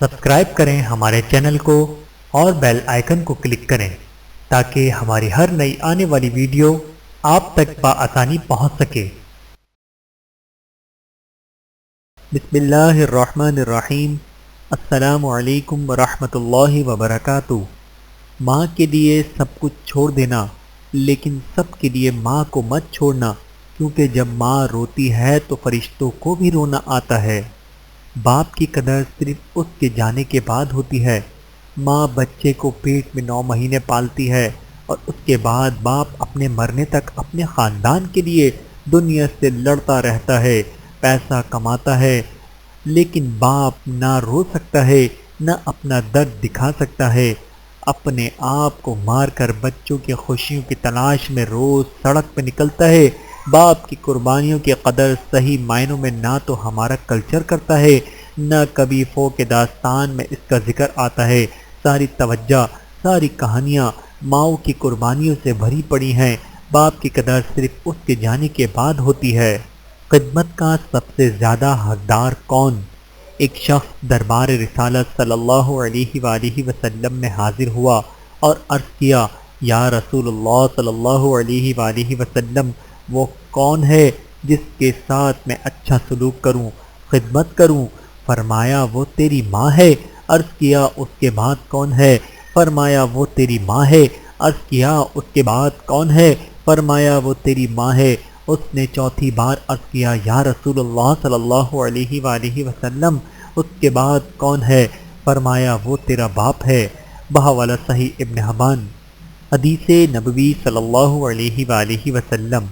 Subscribe کریں ہمارے channel کو اور بیل آئیکن کو کلک کریں تاکہ ہماری ہر نئی آنے والی ویڈیو آپ تک بآسانی پہنچ سکے۔ بسم اللہ الرحمن الرحیم۔ السلام علیکم ورحمۃ اللہ وبرکاتہ۔ ماں کے لیے سب کچھ چھوڑ دینا، لیکن سب کے لیے ماں کو مت چھوڑنا، کیونکہ جب ماں روتی ہے تو فرشتوں کو بھی رونا آتا ہے۔ باپ کی قدر صرف اس کے جانے کے بعد ہوتی ہے۔ ماں بچے کو پیٹ میں 9 مہینے پالتی ہے اور اس کے بعد باپ اپنے مرنے تک اپنے خاندان کے لیے دنیا سے لڑتا رہتا ہے، پیسہ کماتا ہے، لیکن باپ نہ رو سکتا ہے، نہ اپنا درد دکھا سکتا ہے۔ اپنے آپ کو مار کر بچوں کی خوشیوں کی تلاش میں روز سڑک پہ نکلتا ہے۔ باپ کی قربانیوں کی قدر صحیح معنوں میں نہ تو ہمارا کلچر کرتا ہے، نہ کبھی فوق داستان میں اس کا ذکر آتا ہے۔ ساری توجہ، ساری کہانیاں ماؤں کی قربانیوں سے بھری پڑی ہیں۔ باپ کی قدر صرف اس کے جانے کے بعد ہوتی ہے۔ خدمت کا سب سے زیادہ حقدار کون؟ ایک شخص دربار رسالت صلی اللہ علیہ وآلہ وسلم میں حاضر ہوا اور عرض کیا، یا رسول اللہ صلی اللہ علیہ وآلہ وسلم، وہ کون ہے جس کے ساتھ میں اچھا سلوک کروں، خدمت کروں؟ فرمایا وہ تیری ماں ہے۔ عرض کیا اس کے بعد کون ہے؟ فرمایا وہ تیری ماں ہے۔ عرض کیا اس کے بعد کون ہے؟ فرمایا وہ تیری ماں ہے۔ اس نے چوتھی بار عرض کیا، یا رسول اللہ صلی اللہ علیہ وآلہ وسلم، اس کے بعد کون ہے؟ فرمایا وہ تیرا باپ ہے۔ بحوالہ صحیح ابن حبان۔ حدیث نبوی صلی اللہ علیہ وآلہ وسلم۔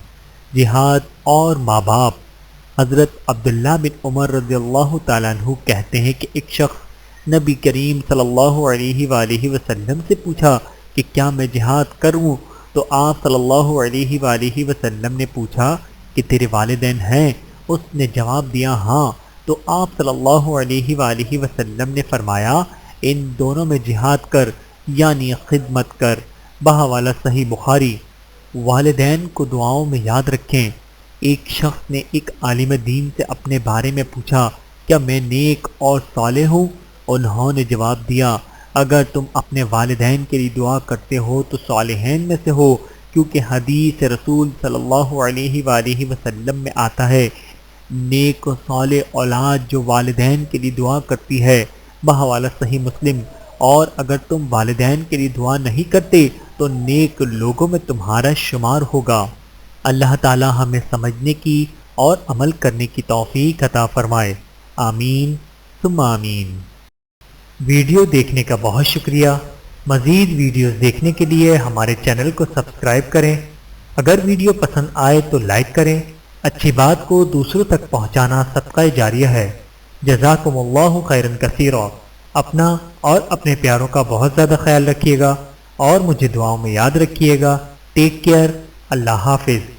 جہاد اور ماں باپ۔ حضرت عبداللہ بن عمر رضی اللہ تعالیٰ عنہ کہتے ہیں کہ ایک شخص نبی کریم صلی اللہ علیہ وآلہ وسلم سے پوچھا کہ کیا میں جہاد کروں؟ تو آپ صلی اللہ علیہ وآلہ وسلم نے پوچھا کہ تیرے والدین ہیں؟ اس نے جواب دیا ہاں۔ تو آپ صلی اللہ علیہ وآلہ وسلم نے فرمایا ان دونوں میں جہاد کر، یعنی خدمت کر۔ بحوالہ صحیح بخاری۔ والدین کو دعاؤں میں یاد رکھیں۔ ایک شخص نے ایک عالم دین سے اپنے بارے میں پوچھا، کیا میں نیک اور صالح ہوں؟ انہوں نے جواب دیا، اگر تم اپنے والدین کے لیے دعا کرتے ہو تو صالحین میں سے ہو، کیونکہ حدیث رسول صلی اللہ علیہ وآلہ وسلم میں آتا ہے، نیک و صالح اولاد جو والدین کے لیے دعا کرتی ہے۔ بحوالہ صحیح مسلم۔ اور اگر تم والدین کے لیے دعا نہیں کرتے تو نیک لوگوں میں تمہارا شمار ہوگا۔ اللہ تعالی ہمیں سمجھنے کی اور عمل کرنے کی توفیق عطا فرمائے۔ آمین ثم آمین۔ ویڈیو دیکھنے کا بہت شکریہ۔ مزید ویڈیوز دیکھنے کے لیے ہمارے چینل کو سبسکرائب کریں۔ اگر ویڈیو پسند آئے تو لائک کریں۔ اچھی بات کو دوسروں تک پہنچانا صدقہ جاریہ ہے۔ جزاکم اللہ خیرا کثیرا۔ اپنا اور اپنے پیاروں کا بہت زیادہ خیال رکھیے گا اور مجھے دعاؤں میں یاد رکھیے گا۔ Take care. اللہ حافظ۔